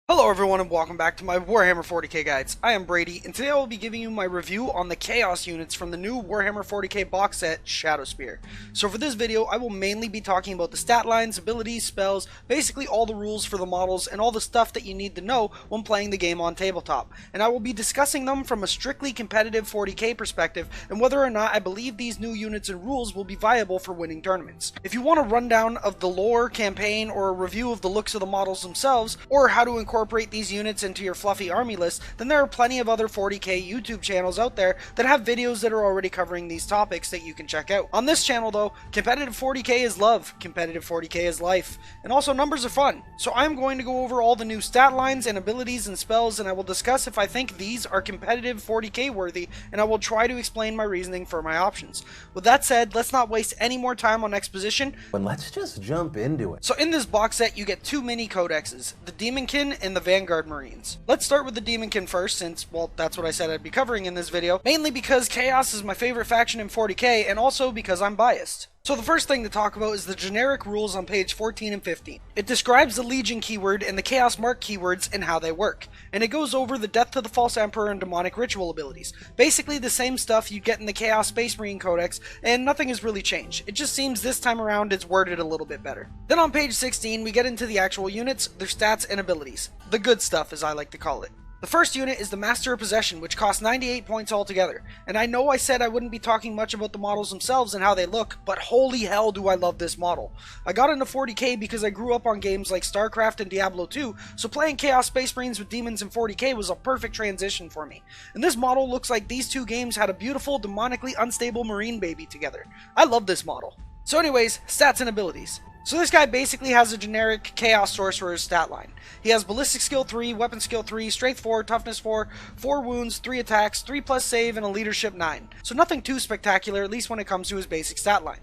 Hello everyone and welcome back to my Warhammer 40k guides. I am Brady and today I will be giving you my review on the Chaos units from the new Warhammer 40k box set, Shadowspear. So for this video I will mainly be talking about the stat lines, abilities, spells, basically all the rules for the models and all the stuff that you need to know when playing the game on tabletop. And I will be discussing them from a strictly competitive 40k perspective and whether or not I believe these new units and rules will be viable for winning tournaments. If you want a rundown of the lore, campaign, or a review of the looks of the models themselves, or how to incorporate these units into your fluffy army list, then there are plenty of other 40k YouTube channels out there that have videos that are already covering these topics that you can check out. On this channel though, competitive 40k is love, competitive 40k is life, and also numbers are fun. So I'm going to go over all the new stat lines and abilities and spells, and I will discuss if I think these are competitive 40k worthy, and I will try to explain my reasoning for my options. With that said, let's not waste any more time on exposition, But let's just jump into it. so in this box set you get two mini codexes, the Demonkin and the Vanguard Marines. Let's start with the Demonkin first since, well, that's what I said I'd be covering in this video, mainly because Chaos is my favorite faction in 40k and also because I'm biased. So the first thing to talk about is the generic rules on page 14 and 15. It describes the Legion keyword and the Chaos Mark keywords and how they work, and it goes over the Death to the False Emperor and Demonic Ritual abilities. Basically the same stuff you get in the Chaos Space Marine Codex, and nothing has really changed. It just seems this time around it's worded a little bit better. Then on page 16 we get into the actual units, their stats and abilities. The good stuff, as I like to call it. The first unit is the Master of Possession, which costs 98 points altogether. And I know I said I wouldn't be talking much about the models themselves and how they look, but holy hell do I love this model. I got into 40k because I grew up on games like StarCraft and Diablo 2, so playing Chaos Space Marines with demons in 40k was a perfect transition for me. And this model looks like these two games had a beautiful, demonically unstable marine baby together. I love this model. So anyways, stats and abilities. So this guy basically has a generic Chaos Sorcerer's stat line. He has Ballistic Skill 3, Weapon Skill 3, Strength 4, Toughness 4, 4 wounds, 3 attacks, 3+ save, and a Leadership 9. So nothing too spectacular, at least when it comes to his basic stat line.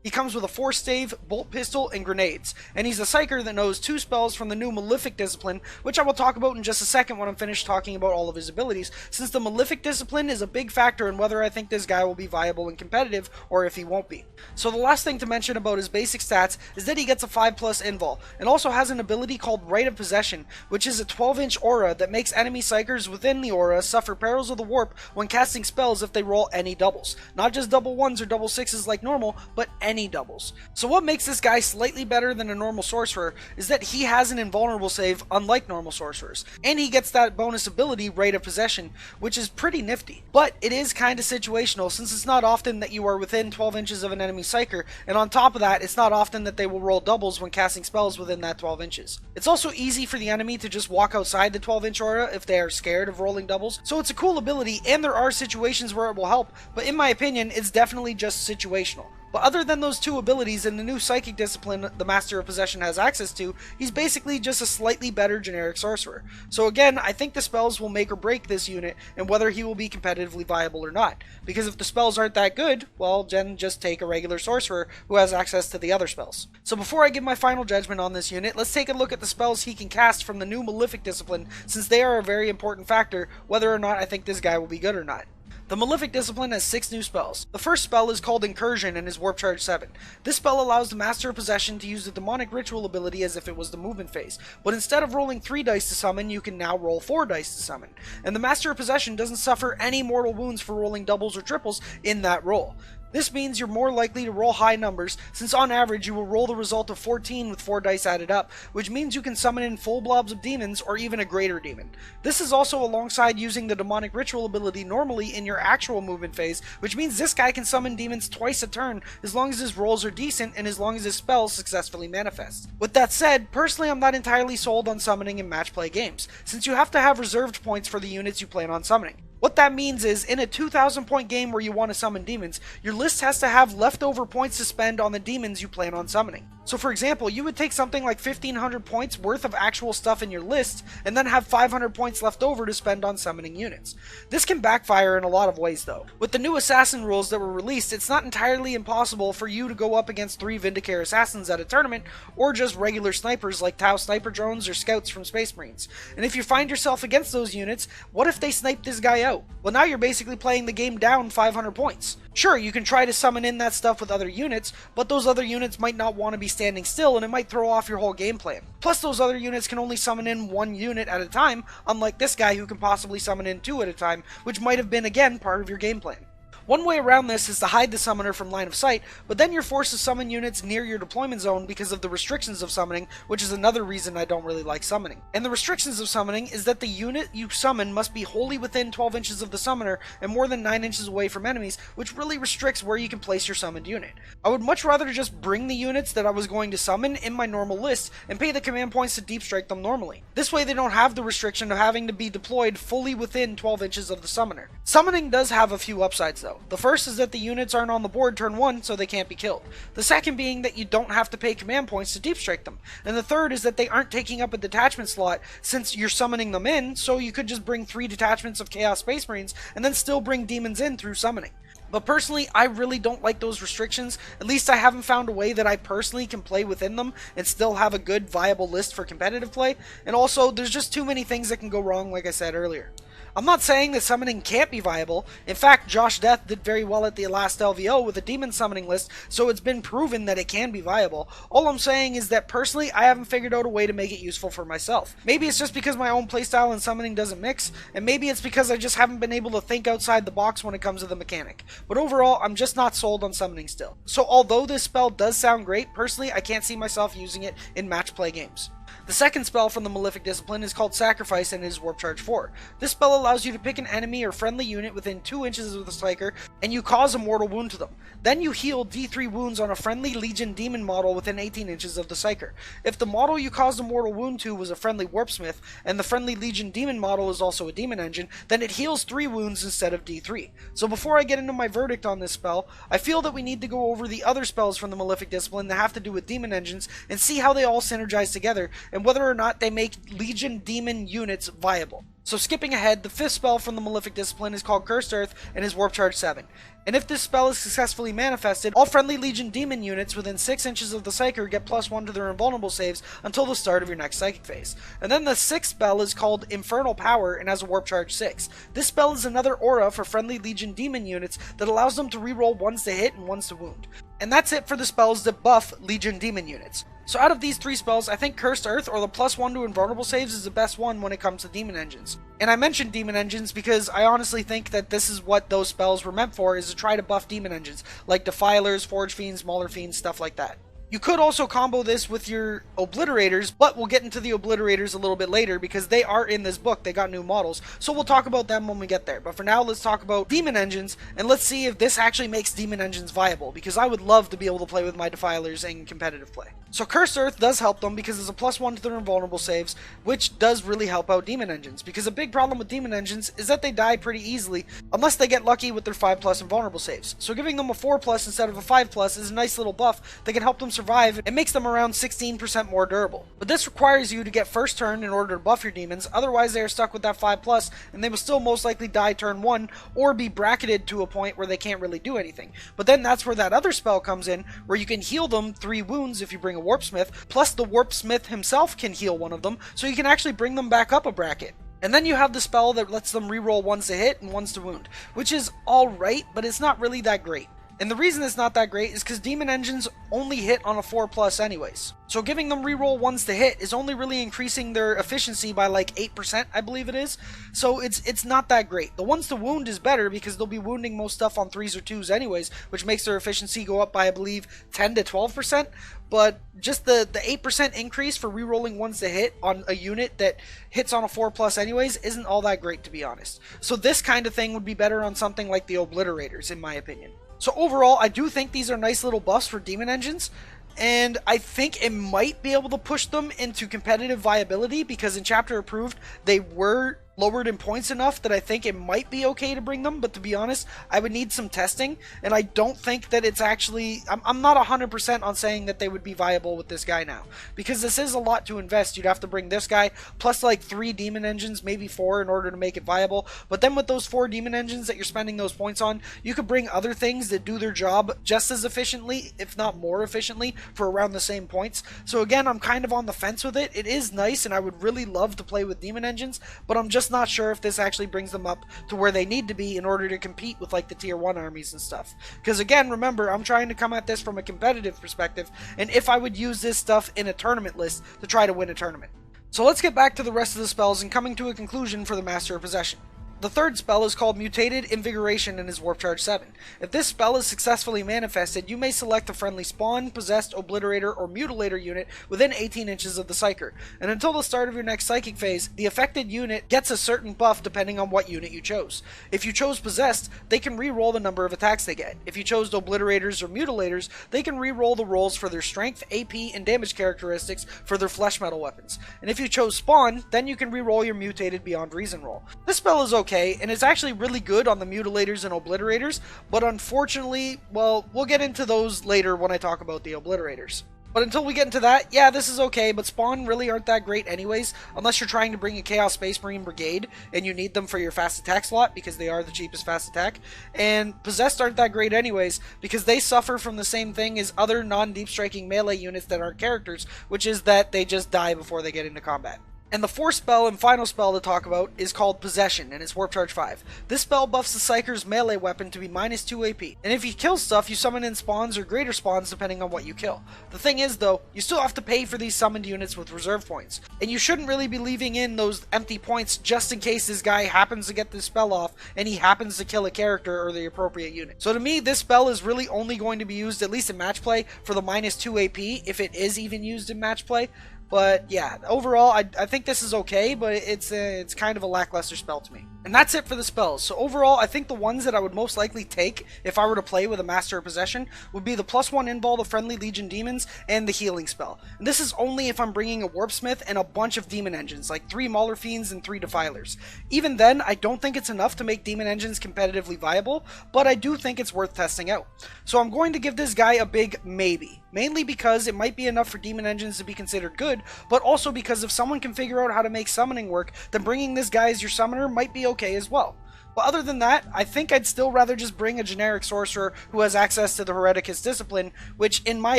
He comes with a Force Stave, Bolt Pistol, and Grenades, and he's a Psyker that knows 2 spells from the new Malefic Discipline, which I will talk about in just a second when I'm finished talking about all of his abilities, since the Malefic Discipline is a big factor in whether I think this guy will be viable and competitive, or if he won't be. So the last thing to mention about his basic stats is that he gets a 5+ invul, and also has an ability called Rite of Possession, which is a 12-inch aura that makes enemy Psykers within the aura suffer perils of the warp when casting spells if they roll any doubles. Not just double 1s or double 6s like normal, but any doubles. So what makes this guy slightly better than a normal sorcerer is that he has an invulnerable save unlike normal sorcerers, and he gets that bonus ability, Rite of Possession, which is pretty nifty. But it is kinda situational since it's not often that you are within 12 inches of an enemy Psyker, and on top of that it's not often that they will roll doubles when casting spells within that 12 inches. It's also easy for the enemy to just walk outside the 12-inch aura if they are scared of rolling doubles, so it's a cool ability and there are situations where it will help, but in my opinion it's definitely just situational. But other than those two abilities and the new Psychic Discipline the Master of Possession has access to, he's basically just a slightly better generic sorcerer. So again, I think the spells will make or break this unit and whether he will be competitively viable or not. Because if the spells aren't that good, well then just take a regular sorcerer who has access to the other spells. So before I give my final judgment on this unit, let's take a look at the spells he can cast from the new Malefic Discipline, since they are a very important factor whether or not I think this guy will be good or not. The Malefic Discipline has 6 new spells. The first spell is called Incursion and is Warp Charge 7. This spell allows the Master of Possession to use the Demonic Ritual ability as if it was the movement phase, but instead of rolling 3 dice to summon, you can now roll 4 dice to summon. And the Master of Possession doesn't suffer any mortal wounds for rolling doubles or triples in that roll. This means you're more likely to roll high numbers, since on average you will roll the result of 14 with 4 dice added up, which means you can summon in full blobs of demons or even a greater demon. This is also alongside using the Demonic Ritual ability normally in your actual movement phase, which means this guy can summon demons twice a turn as long as his rolls are decent and as long as his spells successfully manifest. With that said, personally I'm not entirely sold on summoning in match play games, since you have to have reserved points for the units you plan on summoning. What that means is, in a 2,000 point game where you want to summon demons, your list has to have leftover points to spend on the demons you plan on summoning. So for example, you would take something like 1,500 points worth of actual stuff in your list, and then have 500 points left over to spend on summoning units. This can backfire in a lot of ways though. With the new assassin rules that were released, it's not entirely impossible for you to go up against 3 Vindicare assassins at a tournament, or just regular snipers like Tau sniper drones or scouts from Space Marines. And if you find yourself against those units, what if they snipe this guy out? out. Well, now you're basically playing the game down 500 points. Sure, you can try to summon in that stuff with other units, but those other units might not want to be standing still and it might throw off your whole game plan. Plus, those other units can only summon in one unit at a time, unlike this guy who can possibly summon in two at a time, which might have been, again, part of your game plan. One way around this is to hide the summoner from line of sight, but then you're forced to summon units near your deployment zone because of the restrictions of summoning, which is another reason I don't really like summoning. And the restrictions of summoning is that the unit you summon must be wholly within 12 inches of the summoner and more than 9 inches away from enemies, which really restricts where you can place your summoned unit. I would much rather just bring the units that I was going to summon in my normal list and pay the command points to deep strike them normally. This way they don't have the restriction of having to be deployed fully within 12 inches of the summoner. Summoning does have a few upsides though. The first is that the units aren't on the board turn 1, so they can't be killed. The second being that you don't have to pay command points to deep strike them. And the third is that they aren't taking up a detachment slot since you're summoning them in, so you could just bring 3 detachments of Chaos Space Marines and then still bring demons in through summoning. But personally, I really don't like those restrictions. At least I haven't found a way that I personally can play within them and still have a good viable list for competitive play. And also, there's just too many things that can go wrong, like I said earlier. I'm not saying that summoning can't be viable. In fact, Josh Death did very well at the last LVO with a demon summoning list, so it's been proven that it can be viable. All I'm saying is that personally, I haven't figured out a way to make it useful for myself. Maybe it's just because my own playstyle and summoning doesn't mix, and maybe it's because I just haven't been able to think outside the box when it comes to the mechanic. But overall, I'm just not sold on summoning still. So although this spell does sound great, personally, I can't see myself using it in match play games. The second spell from the Malefic Discipline is called Sacrifice and is Warp Charge 4. This spell allows you to pick an enemy or friendly unit within 2 inches of the striker, and you cause a mortal wound to them. Then you heal D3 wounds on a friendly Legion Demon model within 18 inches of the striker. If the model you caused a mortal wound to was a friendly Warpsmith, and the friendly Legion Demon model is also a Demon Engine, then it heals 3 wounds instead of D3. So before I get into my verdict on this spell, I feel that we need to go over the other spells from the Malefic Discipline that have to do with Demon Engines and see how they all synergize together, and whether or not they make Legion Demon units viable. So skipping ahead, the fifth spell from the Malefic Discipline is called Cursed Earth and is Warp Charge 7. And if this spell is successfully manifested, all friendly Legion Demon units within 6 inches of the Psyker get +1 to their invulnerable saves until the start of your next Psychic phase. And then the sixth spell is called Infernal Power and has a Warp Charge 6. This spell is another aura for friendly Legion Demon units that allows them to reroll 1s to hit and 1s to wound. And that's it for the spells that buff Legion Demon units. So out of these 3 spells, I think Cursed Earth or the +1 to invulnerable saves is the best one when it comes to Demon Engines. And I mentioned Demon Engines because I honestly think that this is what those spells were meant for, is to try to buff Demon Engines, like Defilers, Forge Fiends, Mauler Fiends, stuff like that. You could also combo this with your Obliterators, but we'll get into the Obliterators a little bit later because they are in this book. They got new models, so we'll talk about them when we get there. But for now, let's talk about Demon Engines, and let's see if this actually makes Demon Engines viable, because I would love to be able to play with my Defilers in competitive play. So Cursed Earth does help them because it's a +1 to their invulnerable saves, which does really help out Demon Engines, because a big problem with Demon Engines is that they die pretty easily unless they get lucky with their 5+ invulnerable saves. So giving them a 4+ instead of a 5+ is a nice little buff that can help them survive and makes them around 16% more durable. But this requires you to get first turn in order to buff your demons, otherwise they are stuck with that 5+, and they will still most likely die turn 1 or be bracketed to a point where they can't really do anything. But then that's where that other spell comes in, where you can heal them 3 wounds if you bring a Warpsmith, plus the Warpsmith himself can heal one of them, so you can actually bring them back up a bracket. And then you have the spell that lets them reroll 1s to hit and 1s to wound, which is alright, but it's not really that great. And the reason it's not that great is because Demon Engines only hit on a 4+ anyways. So giving them reroll 1s to hit is only really increasing their efficiency by like 8%, I believe it is. So it's not that great. The 1s to wound is better because they'll be wounding most stuff on 3s or 2s anyways, which makes their efficiency go up by, I believe, 10 to 12%. But just the 8% increase for rerolling 1s to hit on a unit that hits on a 4+ anyways isn't all that great, to be honest. So this kind of thing would be better on something like the Obliterators, in my opinion. So overall, I do think these are nice little buffs for Demon Engines, and I think it might be able to push them into competitive viability, because in Chapter Approved, they were lowered in points enough that I think it might be okay to bring them, but to be honest, I would need some testing, and I don't think that it's actually, I'm not 100% on saying that they would be viable with this guy now, because this is a lot to invest. You'd have to bring this guy, plus like 3 Demon Engines, maybe 4 in order to make it viable, but then with those 4 Demon Engines that you're spending those points on, you could bring other things that do their job just as efficiently, if not more efficiently, for around the same points. So again, I'm kind of on the fence with it. It is nice, and I would really love to play with Demon Engines, but I'm just just not sure if this actually brings them up to where they need to be in order to compete with like the tier 1 armies and stuff. Because again, remember, I'm trying to come at this from a competitive perspective, and if I would use this stuff in a tournament list to try to win a tournament. So let's get back to the rest of the spells and coming to a conclusion for the Master of Possession. The third spell is called Mutated Invigoration and is Warp Charge 7. If this spell is successfully manifested, you may select a friendly Spawn, Possessed, Obliterator, or Mutilator unit within 18 inches of the Psyker, and until the start of your next Psychic phase, the affected unit gets a certain buff depending on what unit you chose. If you chose Possessed, they can re-roll the number of attacks they get. If you chose Obliterators or Mutilators, they can re-roll the rolls for their Strength, AP, and Damage characteristics for their Flesh Metal weapons. And if you chose Spawn, then you can re-roll your Mutated Beyond Reason roll. This spell is okay, and it's actually really good on the Mutilators and Obliterators, but unfortunately, well, we'll get into those later when I talk about the Obliterators. But until we get into that, yeah, this is okay, but Spawn really aren't that great anyways, unless you're trying to bring a Chaos Space Marine Brigade, and you need them for your fast attack slot, because they are the cheapest fast attack, and Possessed aren't that great anyways, because they suffer from the same thing as other non-deep striking melee units that aren't characters, which is that they just die before they get into combat. And the fourth spell and final spell to talk about is called Possession, and it's Warp Charge 5. This spell buffs the Psyker's melee weapon to be -2 AP, and if you kill stuff, you summon in spawns or greater spawns depending on what you kill. The thing is though, you still have to pay for these summoned units with reserve points, and you shouldn't really be leaving in those empty points just in case this guy happens to get this spell off and he happens to kill a character or the appropriate unit. So to me, this spell is really only going to be used, at least in match play, for the -2 AP, if it is even used in match play. But yeah, overall, I think this is okay, but it's kind of a lackluster spell to me. And that's it for the spells. So overall, I think the ones that I would most likely take if I were to play with a Master of Possession would be the +1 Invul of Friendly Legion Demons and the Healing spell. And this is only if I'm bringing a Warpsmith and a bunch of Demon Engines, like 3 Mauler Fiends and 3 Defilers. Even then, I don't think it's enough to make Demon Engines competitively viable, but I do think it's worth testing out. So I'm going to give this guy a big maybe. Mainly because it might be enough for Demon Engines to be considered good, but also because if someone can figure out how to make summoning work, then bringing this guy as your summoner might be okay as well. But other than that, I think I'd still rather just bring a generic sorcerer who has access to the Hereticus Discipline, which in my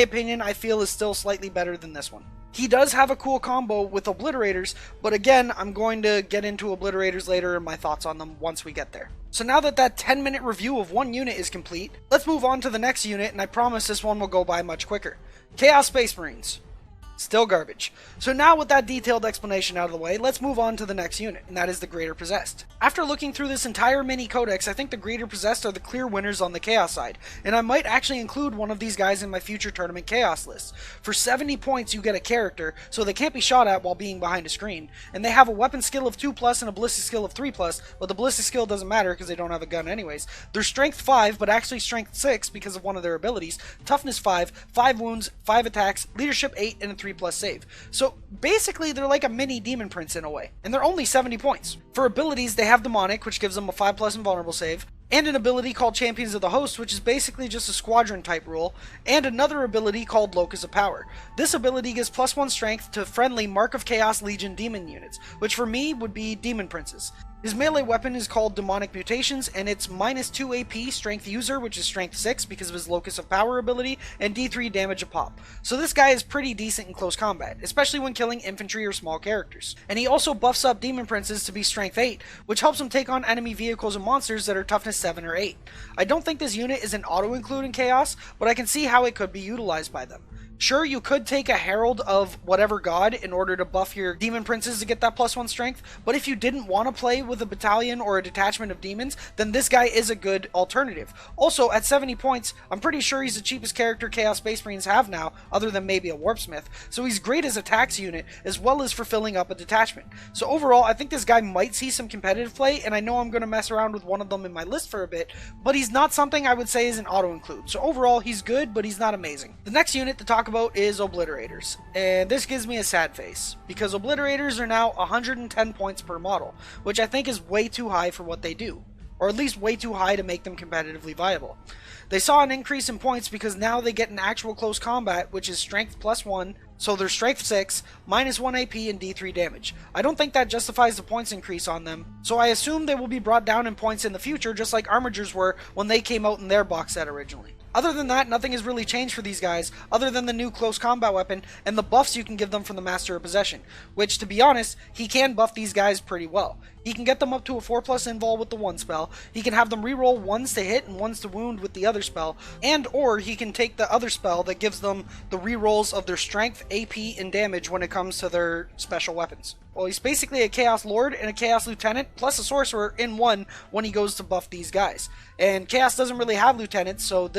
opinion I feel is still slightly better than this one. He does have a cool combo with Obliterators, but again, I'm going to get into Obliterators later and my thoughts on them once we get there. So now that 10-minute review of one unit is complete, let's move on to the next unit, and I promise this one will go by much quicker. Chaos Space Marines. Still garbage. So now with that detailed explanation out of the way, let's move on to the next unit, and that is the Greater Possessed. After looking through this entire mini codex, I think the Greater Possessed are the clear winners on the Chaos side, and I might actually include one of these guys in my future tournament Chaos list. For 70 points you get a character, so they can't be shot at while being behind a screen, and they have a weapon skill of 2+ and a ballistic skill of 3+, but the ballistic skill doesn't matter because they don't have a gun anyways. They're strength 5, but actually strength 6 because of one of their abilities, toughness 5, 5 wounds, 5 attacks, leadership 8, and a 3+ save. So basically they're like a mini Demon Prince in a way, and they're only 70 points. For abilities, they have Demonic, which gives them a 5+ invulnerable save, and an ability called Champions of the Host, which is basically just a squadron type rule, and another ability called Locus of Power. This ability gives +1 strength to friendly Mark of Chaos Legion demon units, which for me would be Demon Princes. His melee weapon is called Demonic Mutations, and it's -2 AP Strength User, which is Strength 6 because of his Locus of Power ability, and D3 damage a pop. So this guy is pretty decent in close combat, especially when killing infantry or small characters. And he also buffs up Demon Princes to be Strength 8, which helps him take on enemy vehicles and monsters that are Toughness 7 or 8. I don't think this unit is an auto-include in Chaos, but I can see how it could be utilized by them. Sure, you could take a Herald of whatever god in order to buff your Demon Princes to get that +1 strength, but if you didn't want to play with a battalion or a detachment of demons, then this guy is a good alternative. Also, at 70 points, I'm pretty sure he's the cheapest character Chaos Space Marines have now, other than maybe a Warpsmith, so he's great as a tax unit, as well as for filling up a detachment. So overall, I think this guy might see some competitive play, and I know I'm going to mess around with one of them in my list for a bit, but he's not something I would say is an auto-include. So overall, he's good, but he's not amazing. The next unit to talk about is Obliterators, and this gives me a sad face, because Obliterators are now 110 points per model, which I think is way too high for what they do, or at least way too high to make them competitively viable. They saw an increase in points because now they get an actual close combat, which is Strength +1, so they're Strength 6, -1 AP, and D3 damage. I don't think that justifies the points increase on them, so I assume they will be brought down in points in the future, just like Armigers were when they came out in their box set originally. Other than that, nothing has really changed for these guys, other than the new close combat weapon and the buffs you can give them from the Master of Possession, which, to be honest, he can buff these guys pretty well. He can get them up to a 4+ invul with the one spell, he can have them reroll 1s to hit and 1s to wound with the other spell, and or he can take the other spell that gives them the rerolls of their strength, AP, and damage when it comes to their special weapons. Well, he's basically a Chaos Lord and a Chaos Lieutenant, plus a Sorcerer in one when he goes to buff these guys. And Chaos doesn't really have Lieutenants, so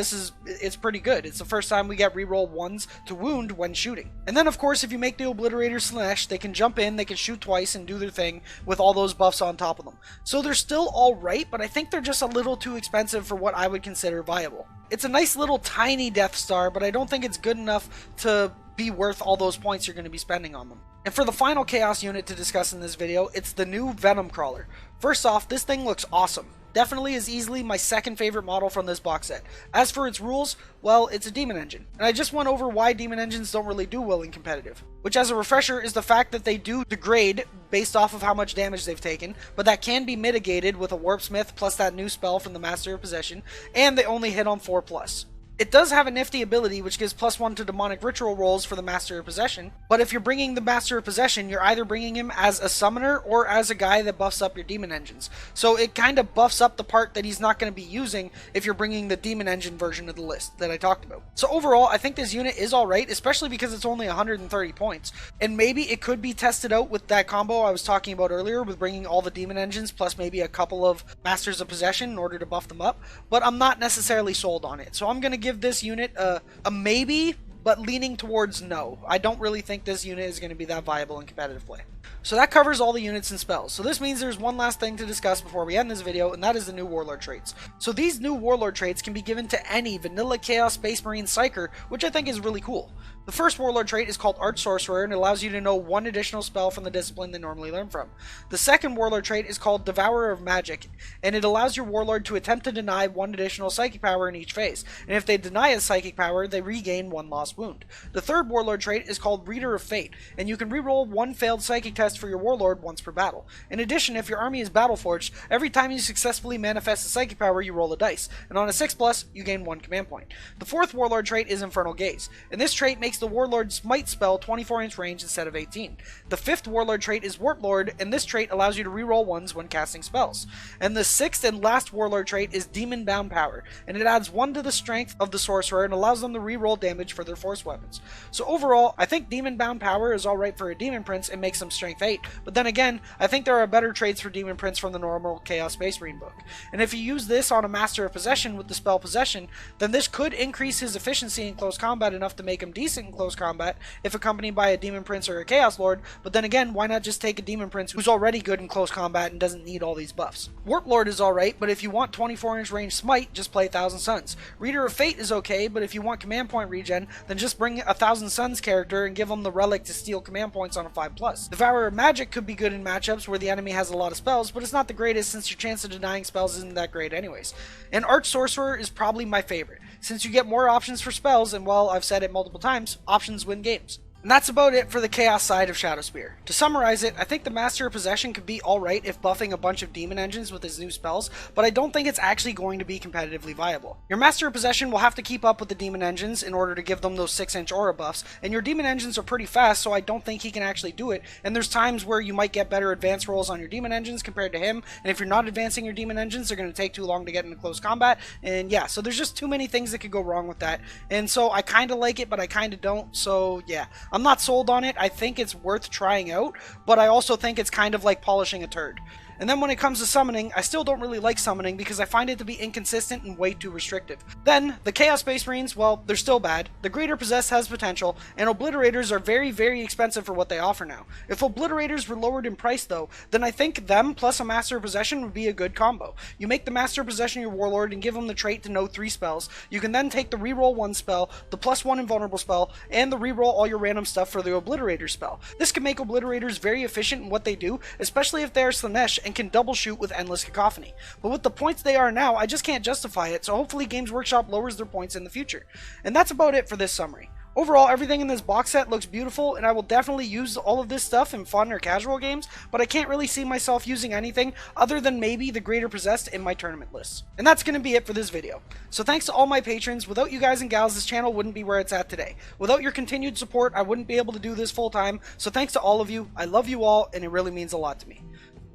it's pretty good. It's the first time we get reroll 1s to wound when shooting. And then, of course, if you make the Obliterator Slash, they can jump in, they can shoot twice and do their thing with all those buffs on top of them. So they're still alright, but I think they're just a little too expensive for what I would consider viable. It's a nice little tiny Death Star, but I don't think it's good enough to be worth all those points you're going to be spending on them. And for the final Chaos unit to discuss in this video, it's the new Venom Crawler. First off, this thing looks awesome. Definitely is easily my second favorite model from this box set. As for its rules, well, it's a demon engine. And I just went over why demon engines don't really do well in competitive. Which, as a refresher, is the fact that they do degrade based off of how much damage they've taken, but that can be mitigated with a Warpsmith plus that new spell from the Master of Possession, and they only hit on 4+. It does have a nifty ability which gives +1 to demonic ritual rolls for the Master of Possession, but if you're bringing the Master of Possession, you're either bringing him as a summoner or as a guy that buffs up your demon engines. So it kind of buffs up the part that he's not going to be using if you're bringing the demon engine version of the list that I talked about. So overall, I think this unit is alright, especially because it's only 130 points. And maybe it could be tested out with that combo I was talking about earlier with bringing all the demon engines plus maybe a couple of Masters of Possession in order to buff them up, but I'm not necessarily sold on it. So I'm going to give this unit a maybe, but leaning towards no. I don't really think this unit is going to be that viable in competitive play. So that covers all the units and spells. So this means there's one last thing to discuss before we end this video, and that is the new Warlord Traits. So these new Warlord Traits can be given to any vanilla Chaos Space Marine Psyker, which I think is really cool. The first Warlord trait is called Arch Sorcerer, and it allows you to know one additional spell from the discipline they normally learn from. The second Warlord trait is called Devourer of Magic, and it allows your Warlord to attempt to deny one additional psychic power in each phase, and if they deny a psychic power, they regain one lost wound. The third Warlord trait is called Reader of Fate, and you can reroll one failed psychic test for your Warlord once per battle. In addition, if your army is Battleforged, every time you successfully manifest a psychic power, you roll a dice, and on a 6+, you gain one command point. The fourth Warlord trait is Infernal Gaze, and this trait makes the Warlord's Might spell 24-inch range instead of 18. The fifth Warlord trait is Warp Lord, and this trait allows you to reroll ones when casting spells. And the sixth and last Warlord trait is Demon Bound Power, and it adds 1 to the strength of the Sorcerer and allows them to reroll damage for their force weapons. So overall, I think Demon Bound Power is alright for a Demon Prince and makes them strength 8, but then again, I think there are better traits for Demon Prince from the normal Chaos Space Marine book. And if you use this on a Master of Possession with the spell Possession, then this could increase his efficiency in close combat enough to make him decent in close combat if accompanied by a Demon Prince or a Chaos Lord, but then again, why not just take a Demon Prince who's already good in close combat and doesn't need all these buffs? Warp Lord is alright, but if you want 24-inch range Smite, just play 1000 Suns. Reader of Fate is okay, but if you want command point regen, then just bring a 1000 Suns character and give him the relic to steal command points on a 5+. Devourer of Magic could be good in matchups where the enemy has a lot of spells, but it's not the greatest since your chance of denying spells isn't that great anyways. And Arch Sorcerer is probably my favorite, since you get more options for spells, and well, I've said it multiple times, options win games. And that's about it for the Chaos side of Shadowspear. To summarize it, I think the Master of Possession could be alright if buffing a bunch of demon engines with his new spells, but I don't think it's actually going to be competitively viable. Your Master of Possession will have to keep up with the demon engines in order to give them those 6-inch aura buffs, and your demon engines are pretty fast, so I don't think he can actually do it, and there's times where you might get better advance rolls on your demon engines compared to him, and if you're not advancing your demon engines, they're going to take too long to get into close combat, and yeah, so there's just too many things that could go wrong with that, and so I kind of like it, but I kind of don't, so yeah. I'm not sold on it. I think it's worth trying out, but I also think it's kind of like polishing a turd. And then when it comes to summoning, I still don't really like summoning because I find it to be inconsistent and way too restrictive. Then, the Chaos Space Marines, well, they're still bad. The Greater Possessed has potential, and Obliterators are very, very expensive for what they offer now. If Obliterators were lowered in price though, then I think them plus a Master of Possession would be a good combo. You make the Master of Possession your Warlord and give him the trait to know 3 spells. You can then take the reroll 1 spell, the +1 invulnerable spell, and the reroll all your random stuff for the Obliterator spell. This can make Obliterators very efficient in what they do, especially if they are Slanesh and can double shoot with Endless Cacophony. But with the points they are now, I just can't justify it, so hopefully Games Workshop lowers their points in the future. And that's about it for this summary. Overall, everything in this box set looks beautiful, and I will definitely use all of this stuff in fun or casual games, but I can't really see myself using anything other than maybe the Greater Possessed in my tournament lists. And that's going to be it for this video. So thanks to all my patrons. Without you guys and gals, this channel wouldn't be where it's at today. Without your continued support, I wouldn't be able to do this full time, so thanks to all of you. I love you all, and it really means a lot to me.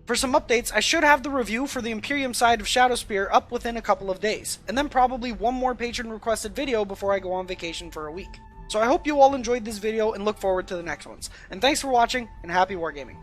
For some updates, I should have the review for the Imperium side of Shadowspear up within a couple of days, and then probably one more patron requested video before I go on vacation for a week. So I hope you all enjoyed this video and look forward to the next ones. And thanks for watching, and happy wargaming.